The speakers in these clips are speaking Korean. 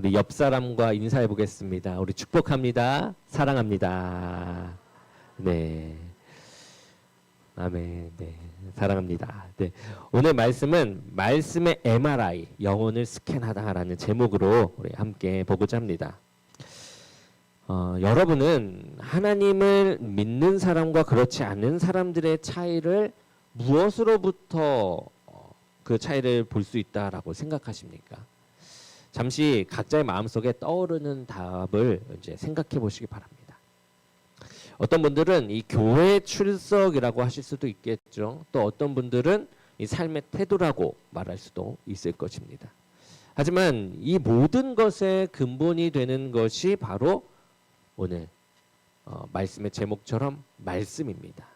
우리 옆 사람과 인사해 보겠습니다. 우리 축복합니다. 사랑합니다. 네. 아멘. 네. 사랑합니다. 네. 오늘 말씀은 말씀의 MRI, 영혼을 스캔하다라는 제목으로 우리 함께 보고자 합니다. 여러분은 하나님을 믿는 사람과 그렇지 않은 사람들의 차이를 무엇으로부터 그 차이를 볼 수 있다라고 생각하십니까? 잠시 각자의 마음속에 떠오르는 답을 이제 생각해 보시기 바랍니다. 어떤 분들은 이 교회 출석이라고 하실 수도 있겠죠. 또 어떤 분들은 이 삶의 태도라고 말할 수도 있을 것입니다. 하지만 이 모든 것의 근본이 되는 것이 바로 오늘 말씀의 제목처럼 말씀입니다.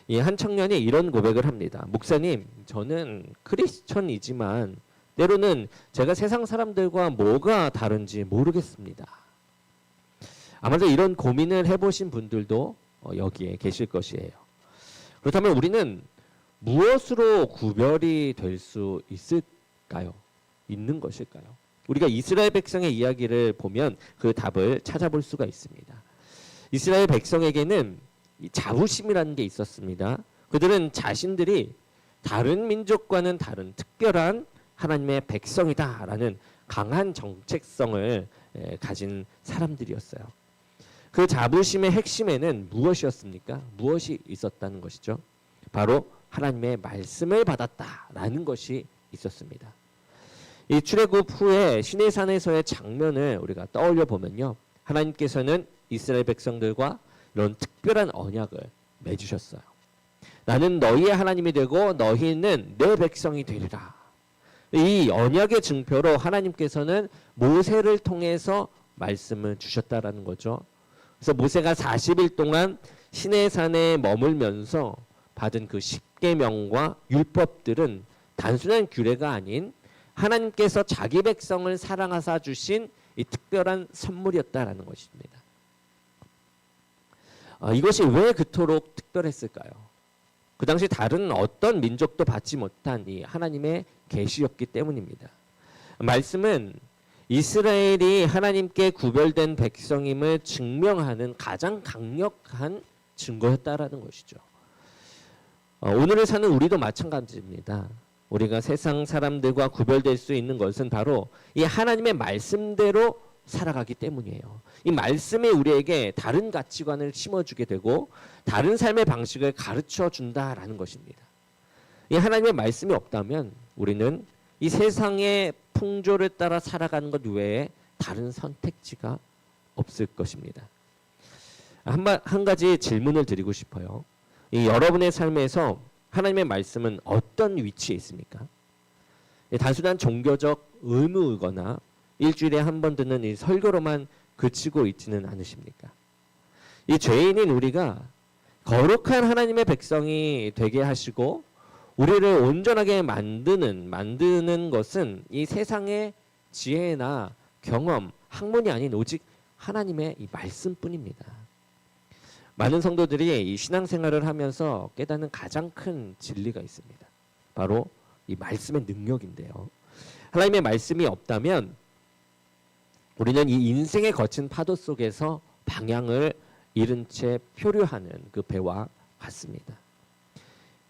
이 한 청년이 이런 고백을 합니다. 목사님, 저는 크리스천이지만 때로는 제가 세상 사람들과 뭐가 다른지 모르겠습니다. 아마도 이런 고민을 해보신 분들도 여기에 계실 것이에요. 그렇다면 우리는 무엇으로 구별이 될 수 있을까요? 있는 것일까요? 우리가 이스라엘 백성의 이야기를 보면 그 답을 찾아볼 수가 있습니다. 이스라엘 백성에게는 이 자부심이라는 게 있었습니다. 그들은 자신들이 다른 민족과는 다른 특별한 하나님의 백성이다라는 강한 정체성을 가진 사람들이었어요. 그 자부심의 핵심에는 무엇이었습니까? 무엇이 있었다는 것이죠? 바로 하나님의 말씀을 받았다라는 것이 있었습니다. 이 출애굽 후에 시내산에서의 장면을 우리가 떠올려 보면요, 하나님께서는 이스라엘 백성들과 이런 특별한 언약을 맺으셨어요. 나는 너희의 하나님이 되고 너희는 내 백성이 되리라. 이 언약의 증표로 하나님께서는 모세를 통해서 말씀을 주셨다라는 거죠. 그래서 모세가 40일 동안 시내산에 머물면서 받은 그 10계명과 율법들은 단순한 규례가 아닌 하나님께서 자기 백성을 사랑하사 주신 이 특별한 선물이었다라는 것입니다. 이것이 왜 그토록 특별했을까요? 그 당시 다른 어떤 민족도 받지 못한 이 하나님의 계시였기 때문입니다. 말씀은 이스라엘이 하나님께 구별된 백성임을 증명하는 가장 강력한 증거였다라는 것이죠. 오늘을 사는 우리도 마찬가지입니다. 우리가 세상 사람들과 구별될 수 있는 것은 바로 이 하나님의 말씀대로 살아가기 때문이에요. 이 말씀이 우리에게 다른 가치관을 심어주게 되고 다른 삶의 방식을 가르쳐 준다라는 것입니다. 이 하나님의 말씀이 없다면 우리는 이 세상의 풍조를 따라 살아가는 것 외에 다른 선택지가 없을 것입니다. 한 가지 질문을 드리고 싶어요. 이 여러분의 삶에서 하나님의 말씀은 어떤 위치에 있습니까? 단순한 종교적 의무이거나 일주일에 한 번 듣는 이 설교로만 그치고 있지는 않으십니까? 이 죄인인 우리가 거룩한 하나님의 백성이 되게 하시고 우리를 온전하게 만드는 것은 이 세상의 지혜나 경험, 학문이 아닌 오직 하나님의 이 말씀뿐입니다. 많은 성도들이 이 신앙생활을 하면서 깨닫는 가장 큰 진리가 있습니다. 바로 이 말씀의 능력인데요. 하나님의 말씀이 없다면 우리는 이 인생의 거친 파도 속에서 방향을 잃은 채 표류하는 그 배와 같습니다.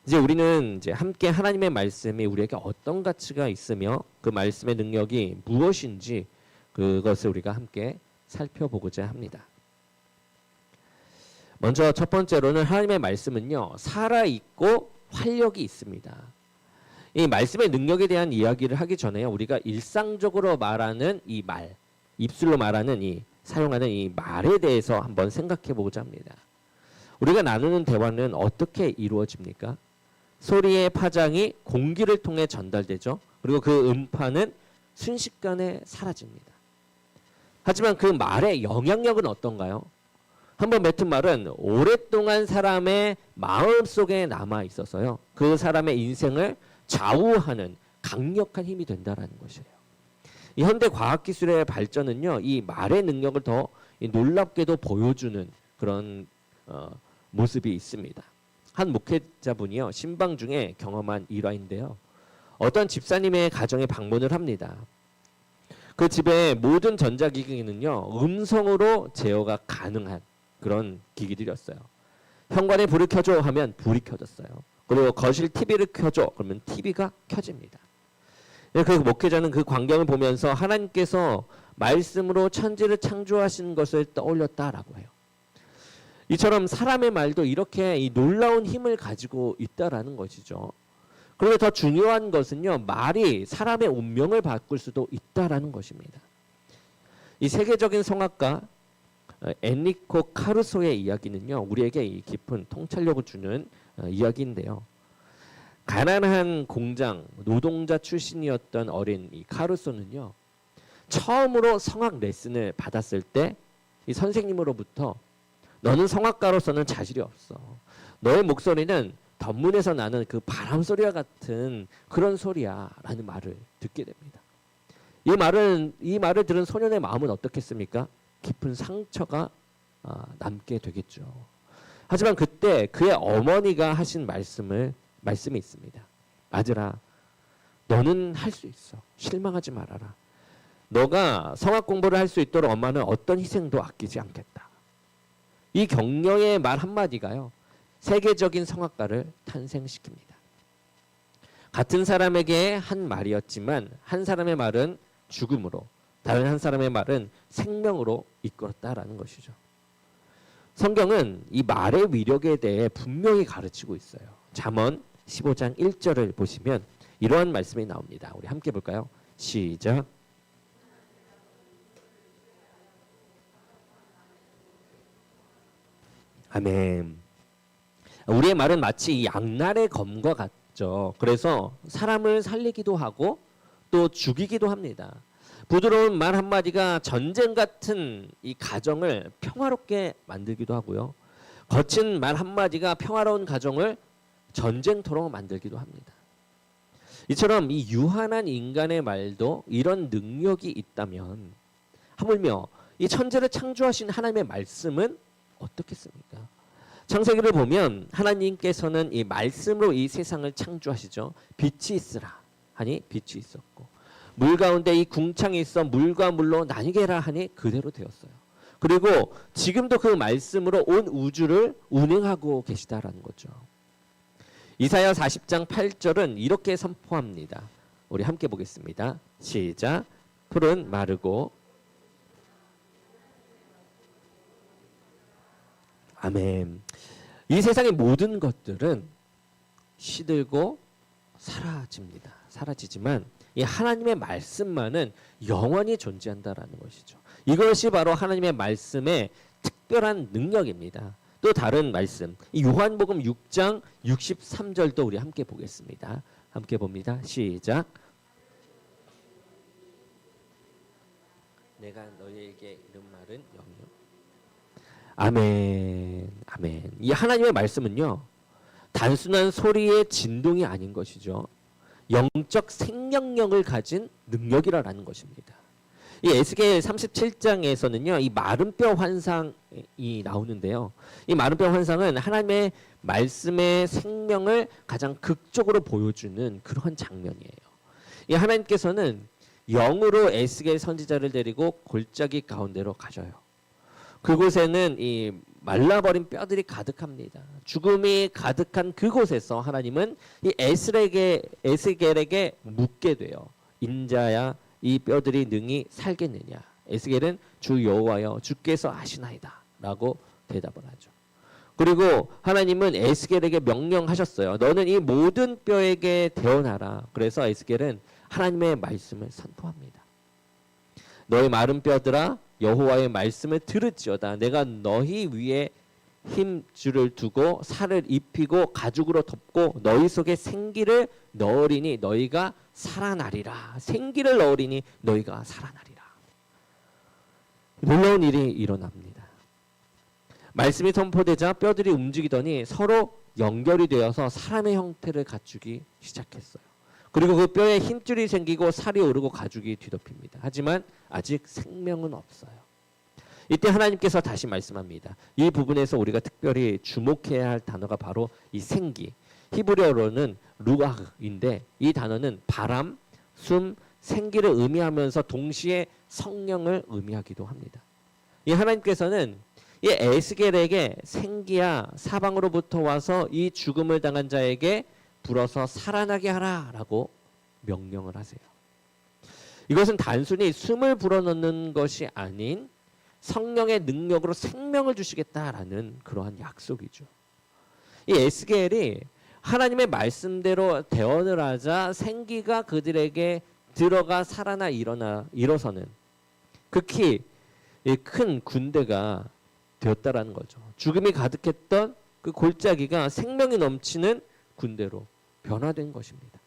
이제 우리는 함께 하나님의 말씀이 우리에게 어떤 가치가 있으며 그 말씀의 능력이 무엇인지 그것을 우리가 함께 살펴보고자 합니다. 먼저 첫 번째로는 하나님의 말씀은요, 살아있고 활력이 있습니다. 이 말씀의 능력에 대한 이야기를 하기 전에 우리가 일상적으로 말하는 이 말, 입술로 말하는 사용하는 이 말에 대해서 한번 생각해 보고자 합니다. 우리가 나누는 대화는 어떻게 이루어집니까? 소리의 파장이 공기를 통해 전달되죠. 그리고 그 음파는 순식간에 사라집니다. 하지만 그 말의 영향력은 어떤가요? 한번 뱉은 말은 오랫동안 사람의 마음속에 남아 있어서요, 그 사람의 인생을 좌우하는 강력한 힘이 된다는 것이에요. 이 현대 과학기술의 발전은요, 이 말의 능력을 더 놀랍게도 보여주는 그런 모습이 있습니다. 한 목회자분이요, 신방 중에 경험한 일화인데요, 어떤 집사님의 가정에 방문을 합니다. 그 집의 모든 전자기기는요, 음성으로 제어가 가능한 그런 기기들이었어요. 현관에 불을 켜줘 하면 불이 켜졌어요. 그리고 거실 TV를 켜줘 그러면 TV가 켜집니다. 그 목회자는 그 광경을 보면서 하나님께서 말씀으로 천지를 창조하신 것을 떠올렸다라고 해요. 이처럼 사람의 말도 이렇게 이 놀라운 힘을 가지고 있다라는 것이죠. 그리고 더 중요한 것은요, 말이 사람의 운명을 바꿀 수도 있다라는 것입니다. 이 세계적인 성악가 엔리코 카루소의 이야기는요, 우리에게 이 깊은 통찰력을 주는 이야기인데요. 가난한 공장 노동자 출신이었던 어린 이 카루소는요, 처음으로 성악 레슨을 받았을 때 이 선생님으로부터 너는 성악가로서는 자질이 없어. 너의 목소리는 덧문에서 나는 그 바람 소리와 같은 그런 소리야라는 말을 듣게 됩니다. 이 말을 들은 소년의 마음은 어떻겠습니까? 깊은 상처가 남게 되겠죠. 하지만 그때 그의 어머니가 하신 말씀이 있습니다. 아들아, 너는 할 수 있어. 실망하지 말아라. 너가 성악 공부를 할 수 있도록 엄마는 어떤 희생도 아끼지 않겠다. 이 격려의 말 한마디가요, 세계적인 성악가를 탄생시킵니다. 같은 사람에게 한 말이었지만 한 사람의 말은 죽음으로, 다른 한 사람의 말은 생명으로 이끌었다라는 것이죠. 성경은 이 말의 위력에 대해 분명히 가르치고 있어요. 잠언 15장 1절을 보시면 이러한 말씀이 나옵니다. 우리 함께 볼까요? 시작. 아멘. 우리의 말은 마치 이 양날의 검과 같죠. 그래서 사람을 살리기도 하고 또 죽이기도 합니다. 부드러운 말 한마디가 전쟁 같은 이 가정을 평화롭게 만들기도 하고요. 거친 말 한마디가 평화로운 가정을 전쟁터로 만들기도 합니다. 이처럼 이 유한한 인간의 말도 이런 능력이 있다면 하물며 이 천지를 창조하신 하나님의 말씀은 어떻겠습니까? 창세기를 보면 하나님께서는 이 말씀으로 이 세상을 창조하시죠. 빛이 있으라 하니 빛이 있었고, 물 가운데 이 궁창이 있어 물과 물로 나뉘게라 하니 그대로 되었어요. 그리고 지금도 그 말씀으로 온 우주를 운행하고 계시다라는 거죠. 이사야 40장 8절은 이렇게 선포합니다. 우리 함께 보겠습니다. 시작. 풀은 마르고 아멘. 이 세상의 모든 것들은 시들고 사라집니다. 사라지지만 이 하나님의 말씀만은 영원히 존재한다라는 것이죠. 이것이 바로 하나님의 말씀의 특별한 능력입니다. 또 다른 말씀, 이 요한복음 6장 63절도 우리 함께 보겠습니다. 함께 봅니다. 시작. 내가 너희에게 이른 말은 영영. 아멘. 아멘. 이 하나님의 말씀은요, 단순한 소리의 진동이 아닌 것이죠. 영적 생명력을 가진 능력이라는 것입니다. 이 에스겔 37장에서는요, 이 마른 뼈 환상이 나오는데요. 이 마른 뼈 환상은 하나님의 말씀의 생명을 가장 극적으로 보여주는 그러한 장면이에요. 이 하나님께서는 영으로 에스겔 선지자를 데리고 골짜기 가운데로 가셔요. 그곳에는 이 말라버린 뼈들이 가득합니다. 죽음이 가득한 그곳에서 하나님은 이 에스겔에게 묻게 돼요. 인자야, 이 뼈들이 능히 살겠느냐? 에스겔은 주 여호와여, 주께서 아시나이다 라고 대답을 하죠. 그리고 하나님은 에스겔에게 명령하셨어요. 너는 이 모든 뼈에게 대언하라. 그래서 에스겔은 하나님의 말씀을 선포합니다. 너희 마른 뼈들아, 여호와의 말씀을 들을지어다. 내가 너희 위에 힘줄을 두고 살을 입히고 가죽으로 덮고 너희 속에 생기를 넣으리니 너희가 살아나리라. 생기를 넣으리니 너희가 살아나리라. 놀라운 일이 일어납니다. 말씀이 선포되자 뼈들이 움직이더니 서로 연결이 되어서 사람의 형태를 갖추기 시작했어요. 그리고 그 뼈에 힘줄이 생기고 살이 오르고 가죽이 뒤덮입니다. 하지만 아직 생명은 없어요. 이때 하나님께서 다시 말씀합니다. 이 부분에서 우리가 특별히 주목해야 할 단어가 바로 이 생기. 히브리어로는 루아흐인데 이 단어는 바람, 숨, 생기를 의미하면서 동시에 성령을 의미하기도 합니다. 이 하나님께서는 이 에스겔에게 생기야 사방으로부터 와서 이 죽음을 당한 자에게 불어서 살아나게 하라라고 명령을 하세요. 이것은 단순히 숨을 불어넣는 것이 아닌 성령의 능력으로 생명을 주시겠다라는 그러한 약속이죠. 이 에스겔이 하나님의 말씀대로 대언을 하자 생기가 그들에게 들어가 살아나 일어서는 극히 큰 군대가 되었다라는 거죠. 죽음이 가득했던 그 골짜기가 생명이 넘치는 군대로 변화된 것입니다.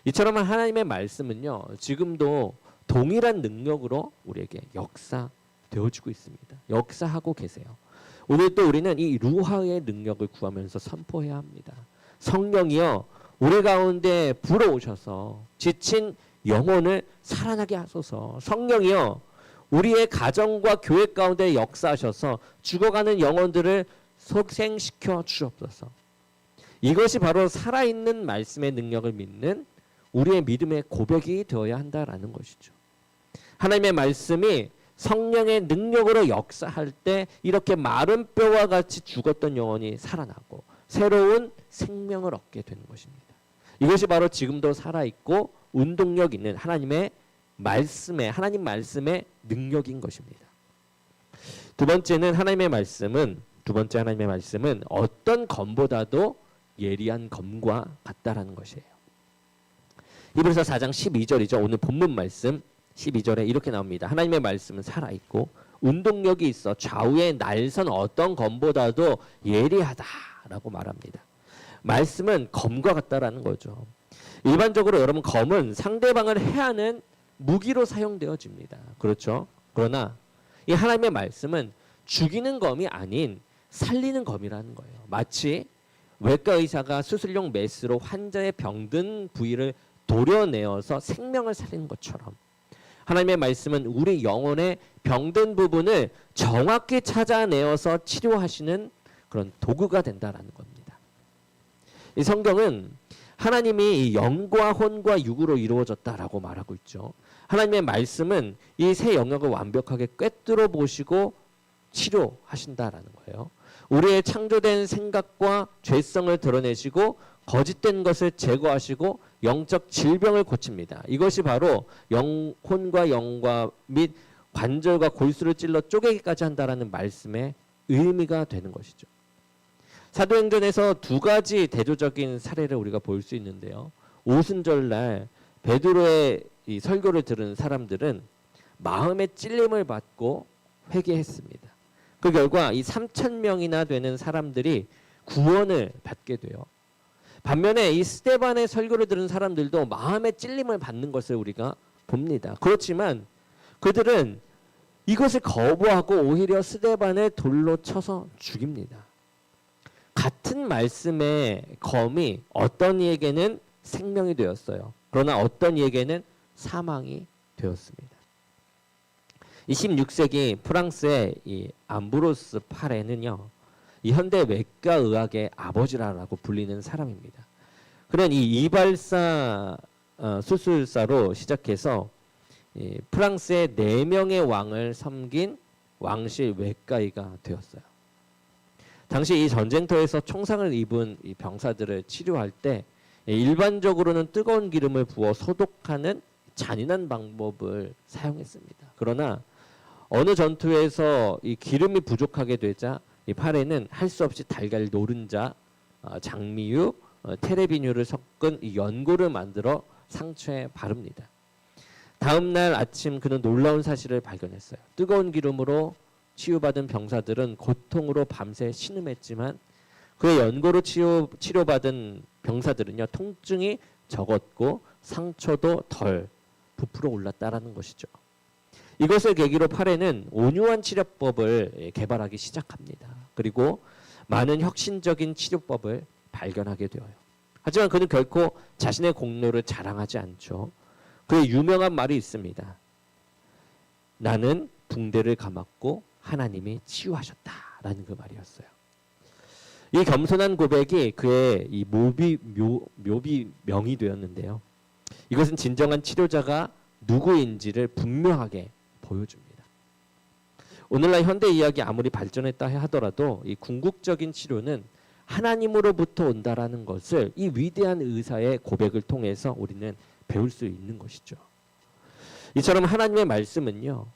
이처럼 하나님의 말씀은요, 지금도 동일한 능력으로 우리에게 역사되어지고 있습니다. 역사하고 계세요. 오늘 또 우리는 이 루하의 능력을 구하면서 선포해야 합니다. 성령이여 우리 가운데 불어오셔서 지친 영혼을 살아나게 하소서. 성령이여 우리의 가정과 교회 가운데 역사하셔서 죽어가는 영혼들을 속생시켜 주옵소서. 이것이 바로 살아있는 말씀의 능력을 믿는 우리의 믿음의 고백이 되어야 한다라는 것이죠. 하나님의 말씀이 성령의 능력으로 역사할 때 이렇게 마른 뼈와 같이 죽었던 영혼이 살아나고 새로운 생명을 얻게 되는 것입니다. 이것이 바로 지금도 살아있고 운동력 있는 하나님 말씀의 능력인 것입니다. 두 번째 하나님의 말씀은 어떤 검보다도 예리한 검과 같다라는 것이에요. 히브리서 4장 12절이죠. 오늘 본문 말씀 12절에 이렇게 나옵니다. 하나님의 말씀은 살아있고 운동력이 있어 좌우의 날선 어떤 검보다도 예리하다라고 말합니다. 말씀은 검과 같다라는 거죠. 일반적으로 여러분 검은 상대방을 해하는 무기로 사용되어집니다. 그렇죠? 그러나 이 하나님의 말씀은 죽이는 검이 아닌 살리는 검이라는 거예요. 마치 외과 의사가 수술용 메스로 환자의 병든 부위를 도려내어서 생명을 살리는 것처럼 하나님의 말씀은 우리 영혼의 병든 부분을 정확히 찾아내어서 치료하시는 그런 도구가 된다라는 겁니다. 이 성경은 하나님이 이 영과 혼과 육으로 이루어졌다라고 말하고 있죠. 하나님의 말씀은 이 세 영역을 완벽하게 꿰뚫어 보시고 치료하신다라는 거예요. 우리의 창조된 생각과 죄성을 드러내시고 거짓된 것을 제거하시고 영적 질병을 고칩니다. 이것이 바로 혼과 영과 및 관절과 골수를 찔러 쪼개기까지 한다라는 말씀의 의미가 되는 것이죠. 사도행전에서 두 가지 대조적인 사례를 우리가 볼 수 있는데요. 오순절날 베드로의 이 설교를 들은 사람들은 마음의 찔림을 받고 회개했습니다. 그 결과 이 3,000명이나 되는 사람들이 구원을 받게 돼요. 반면에 이 스데반의 설교를 들은 사람들도 마음의 찔림을 받는 것을 우리가 봅니다. 그렇지만 그들은 이것을 거부하고 오히려 스데반을 돌로 쳐서 죽입니다. 같은 말씀의 검이 어떤 이에게는 생명이 되었어요. 그러나 어떤 이에게는 사망이 되었습니다. 이 16세기 프랑스의 이 암브로스 파레는요, 이 현대 외과 의학의 아버지라고 불리는 사람입니다. 그는 이 이발사 수술사로 시작해서 프랑스의 4명의 왕을 섬긴 왕실 외과의가 되었어요. 당시 이 전쟁터에서 총상을 입은 이 병사들을 치료할 때 일반적으로는 뜨거운 기름을 부어 소독하는 잔인한 방법을 사용했습니다. 그러나 어느 전투에서 이 기름이 부족하게 되자 이 파레는 할 수 없이 달걀 노른자, 장미유, 테레비뉴를 섞은 이 연고를 만들어 상처에 바릅니다. 다음 날 아침 그는 놀라운 사실을 발견했어요. 뜨거운 기름으로 치유받은 병사들은 고통으로 밤새 신음했지만 그의 연고로 치료받은 병사들은요, 통증이 적었고 상처도 덜 부풀어 올랐다라는 것이죠. 이것을 계기로 파레는 온유한 치료법을 개발하기 시작합니다. 그리고 많은 혁신적인 치료법을 발견하게 되어요. 하지만 그는 결코 자신의 공로를 자랑하지 않죠. 그의 유명한 말이 있습니다. 나는 붕대를 감았고 하나님이 치유하셨다라는 그 말이었어요. 이 겸손한 고백이 그의 이 묘비명이 되었는데요. 이것은 진정한 치료자가 누구인지를 분명하게 보여줍니다. 오늘날 현대 의학이 아무리 발전했다 하더라도 이 궁극적인 치료는 하나님으로부터 온다라는 것을 이 위대한 의사의 고백을 통해서 우리는 배울 수 있는 것이죠. 이처럼 하나님의 말씀은요,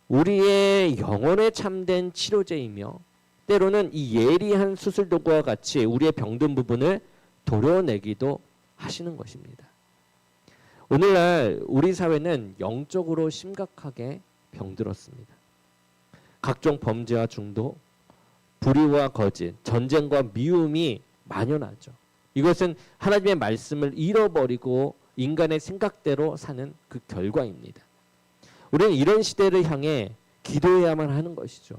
우리의 영혼에 참된 치료제이며 때로는 이 예리한 수술도구와 같이 우리의 병든 부분을 도려내기도 하시는 것입니다. 오늘날 우리 사회는 영적으로 심각하게 병들었습니다. 각종 범죄와 중독, 불의와 거짓, 전쟁과 미움이 만연하죠. 이것은 하나님의 말씀을 잃어버리고 인간의 생각대로 사는 그 결과입니다. 우리는 이런 시대를 향해 기도해야만 하는 것이죠.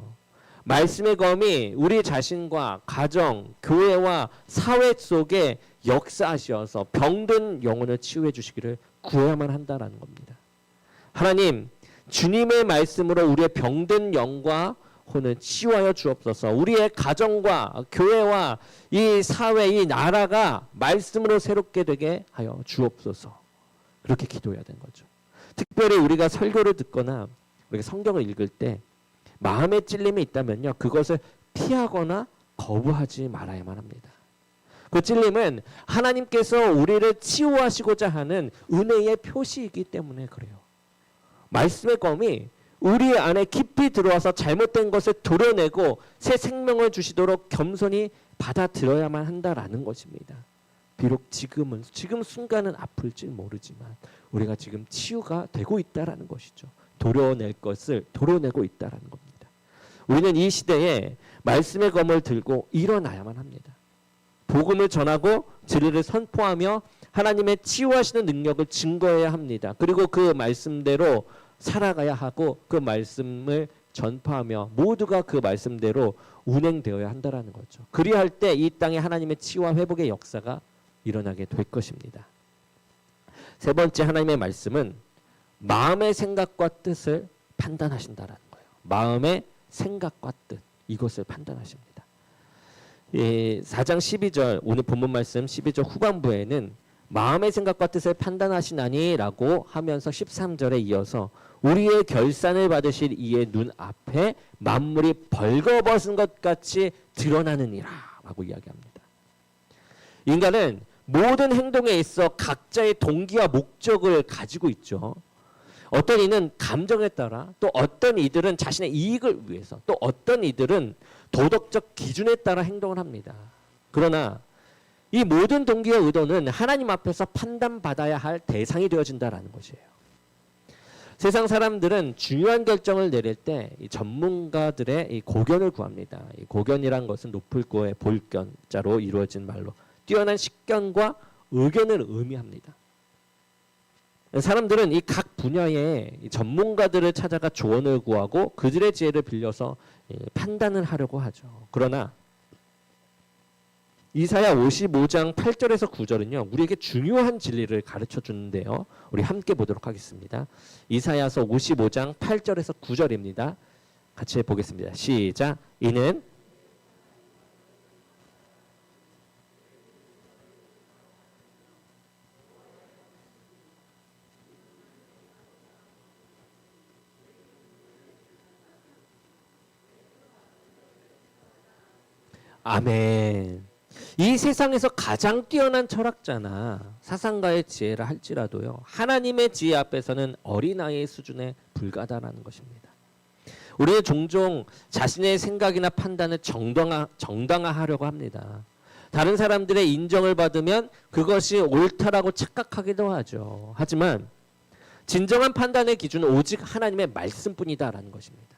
말씀의 검이 우리 자신과 가정, 교회와 사회 속에 역사하셔서 병든 영혼을 치유해 주시기를 구해야만 한다라는 겁니다. 하나님, 주님의 말씀으로 우리의 병든 영과 혼을 치유하여 주옵소서. 우리의 가정과 교회와 이 사회, 이 나라가 말씀으로 새롭게 되게 하여 주옵소서. 그렇게 기도해야 되는 거죠. 특별히 우리가 설교를 듣거나 우리가 성경을 읽을 때 마음에 찔림이 있다면요, 그것을 피하거나 거부하지 말아야만 합니다. 그 찔림은 하나님께서 우리를 치유하시고자 하는 은혜의 표시이기 때문에 그래요. 말씀의 검이 우리 안에 깊이 들어와서 잘못된 것을 도려내고 새 생명을 주시도록 겸손히 받아들여야만 한다라는 것입니다. 비록 지금 순간은 아플지 모르지만 우리가 지금 치유가 되고 있다라는 것이죠. 도려낼 것을 도려내고 있다라는 겁니다. 우리는 이 시대에 말씀의 검을 들고 일어나야만 합니다. 복음을 전하고 진리를 선포하며 하나님의 치유하시는 능력을 증거해야 합니다. 그리고 그 말씀대로 살아가야 하고 그 말씀을 전파하며 모두가 그 말씀대로 운행되어야 한다라는 거죠. 그리할 때 이 땅에 하나님의 치유와 회복의 역사가 일어나게 될 것입니다. 세 번째, 하나님의 말씀은 마음의 생각과 뜻을 판단하신다라는 거예요. 마음의 생각과 뜻, 이것을 판단하십니다. 4장 12절, 오늘 본문 말씀 12절 후반부에는 마음의 생각과 뜻을 판단하시나니 라고 하면서 13절에 이어서 우리의 결산을 받으실 이의 눈 앞에 만물이 벌거벗은 것 같이 드러나느니라 라고 이야기합니다. 인간은 모든 행동에 있어 각자의 동기와 목적을 가지고 있죠. 어떤 이는 감정에 따라, 또 어떤 이들은 자신의 이익을 위해서, 또 어떤 이들은 도덕적 기준에 따라 행동을 합니다. 그러나 이 모든 동기와 의도는 하나님 앞에서 판단받아야 할 대상이 되어진다라는 것이에요. 세상 사람들은 중요한 결정을 내릴 때 이 전문가들의 이 고견을 구합니다. 이 고견이란 것은 높을 고의 볼견자로 이루어진 말로 뛰어난 식견과 의견을 의미합니다. 사람들은 이 각 분야의 전문가들을 찾아가 조언을 구하고 그들의 지혜를 빌려서 판단을 하려고 하죠. 그러나 이사야 55장 8절에서 9절은요, 우리에게 중요한 진리를 가르쳐 주는데요. 우리 함께 보도록 하겠습니다. 이사야서 55장 8절에서 9절입니다. 같이 보겠습니다. 시작. 이는 아멘. 이 세상에서 가장 뛰어난 철학자나 사상가의 지혜라 할지라도요, 하나님의 지혜 앞에서는 어린아이의 수준에 불과하다는 것입니다. 우리는 종종 자신의 생각이나 판단을 정당화하려고 합니다. 다른 사람들의 인정을 받으면 그것이 옳다라고 착각하기도 하죠. 하지만 진정한 판단의 기준은 오직 하나님의 말씀뿐이다라는 것입니다.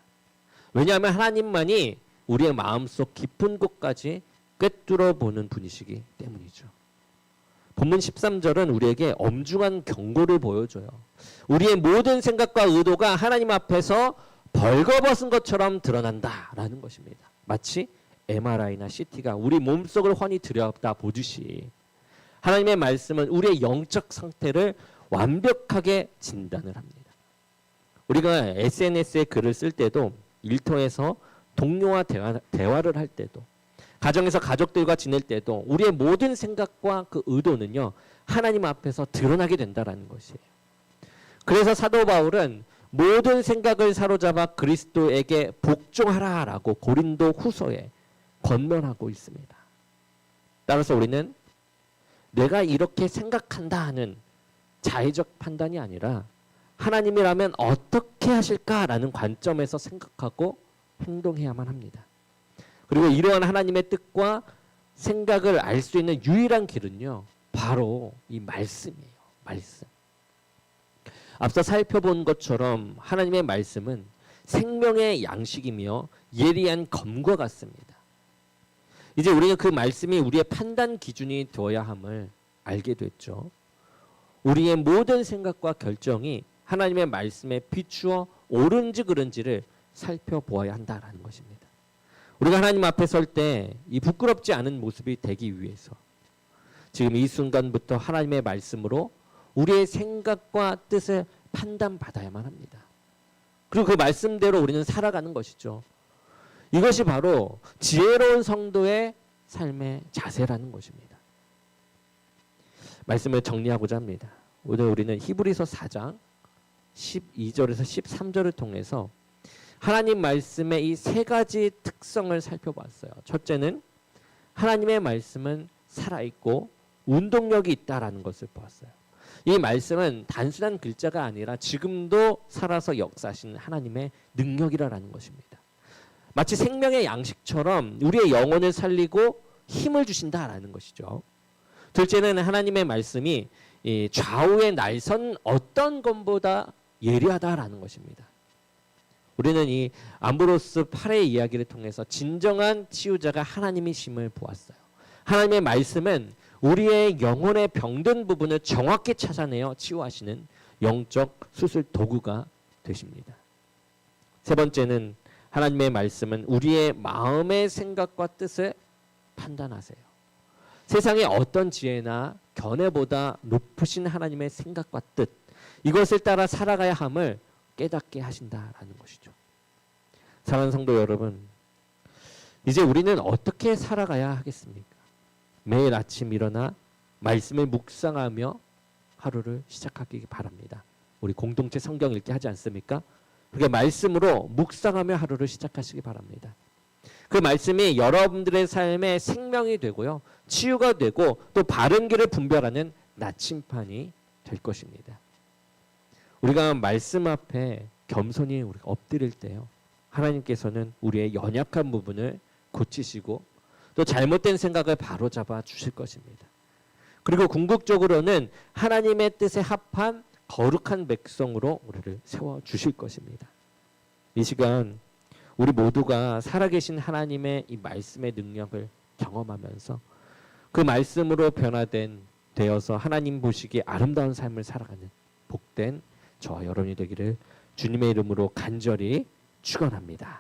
왜냐하면 하나님만이 우리의 마음속 깊은 곳까지 꿰뚫어 보는 분이시기 때문이죠. 본문 13절은 우리에게 엄중한 경고를 보여줘요. 우리의 모든 생각과 의도가 하나님 앞에서 벌거벗은 것처럼 드러난다라는 것입니다. 마치 MRI나 CT가 우리 몸속을 훤히 들여다 보듯이 하나님의 말씀은 우리의 영적 상태를 완벽하게 진단을 합니다. 우리가 SNS에 글을 쓸 때도, 일터에서 동료와 대화를 할 때도 가정에서 가족들과 지낼 때도 우리의 모든 생각과 그 의도는요, 하나님 앞에서 드러나게 된다라는 것이에요. 그래서 사도 바울은 모든 생각을 사로잡아 그리스도에게 복종하라라고 고린도 후서에 권면하고 있습니다. 따라서 우리는 내가 이렇게 생각한다 하는 자의적 판단이 아니라 하나님이라면 어떻게 하실까라는 관점에서 생각하고 행동해야만 합니다. 그리고 이러한 하나님의 뜻과 생각을 알 수 있는 유일한 길은요, 바로 이 말씀이에요. 말씀. 앞서 살펴본 것처럼 하나님의 말씀은 생명의 양식이며 예리한 검과 같습니다. 이제 우리는 그 말씀이 우리의 판단 기준이 되어야 함을 알게 됐죠. 우리의 모든 생각과 결정이 하나님의 말씀에 비추어 옳은지 그른지를 살펴보아야 한다라는 것입니다. 우리가 하나님 앞에 설 때 이 부끄럽지 않은 모습이 되기 위해서 지금 이 순간부터 하나님의 말씀으로 우리의 생각과 뜻을 판단받아야만 합니다. 그리고 그 말씀대로 우리는 살아가는 것이죠. 이것이 바로 지혜로운 성도의 삶의 자세라는 것입니다. 말씀을 정리하고자 합니다. 오늘 우리는 히브리서 4장 12절에서 13절을 통해서 하나님 말씀의 이 세 가지 특성을 살펴봤어요. 첫째는 하나님의 말씀은 살아있고 운동력이 있다라는 것을 보았어요. 이 말씀은 단순한 글자가 아니라 지금도 살아서 역사하시는 하나님의 능력이라는 것입니다. 마치 생명의 양식처럼 우리의 영혼을 살리고 힘을 주신다라는 것이죠. 둘째는 하나님의 말씀이 좌우의 날선 어떤 것보다 예리하다라는 것입니다. 우리는 이 암브로스 8의 이야기를 통해서 진정한 치유자가 하나님이심을 보았어요. 하나님의 말씀은 우리의 영혼의 병든 부분을 정확히 찾아내어 치유하시는 영적 수술 도구가 되십니다. 세 번째는 하나님의 말씀은 우리의 마음의 생각과 뜻을 판단하세요. 세상의 어떤 지혜나 견해보다 높으신 하나님의 생각과 뜻, 이것을 따라 살아가야 함을 깨닫게 하신다라는 것이죠. 사랑하는 성도 여러분, 이제 우리는 어떻게 살아가야 하겠습니까? 매일 아침 일어나 말씀을 묵상하며 하루를 시작하기 바랍니다. 우리 공동체 성경 읽기 하지 않습니까? 그게 말씀으로 묵상하며 하루를 시작하시기 바랍니다. 그 말씀이 여러분들의 삶의 생명이 되고요, 치유가 되고 또 바른 길을 분별하는 나침판이 될 것입니다. 우리가 말씀 앞에 겸손히 우리가 엎드릴 때요, 하나님께서는 우리의 연약한 부분을 고치시고 또 잘못된 생각을 바로잡아 주실 것입니다. 그리고 궁극적으로는 하나님의 뜻에 합한 거룩한 백성으로 우리를 세워 주실 것입니다. 이 시간 우리 모두가 살아계신 하나님의 이 말씀의 능력을 경험하면서 그 말씀으로 변화된 되어서 하나님 보시기에 아름다운 삶을 살아가는 복된 저와 여러분이 되기를 주님의 이름으로 간절히 축원합니다.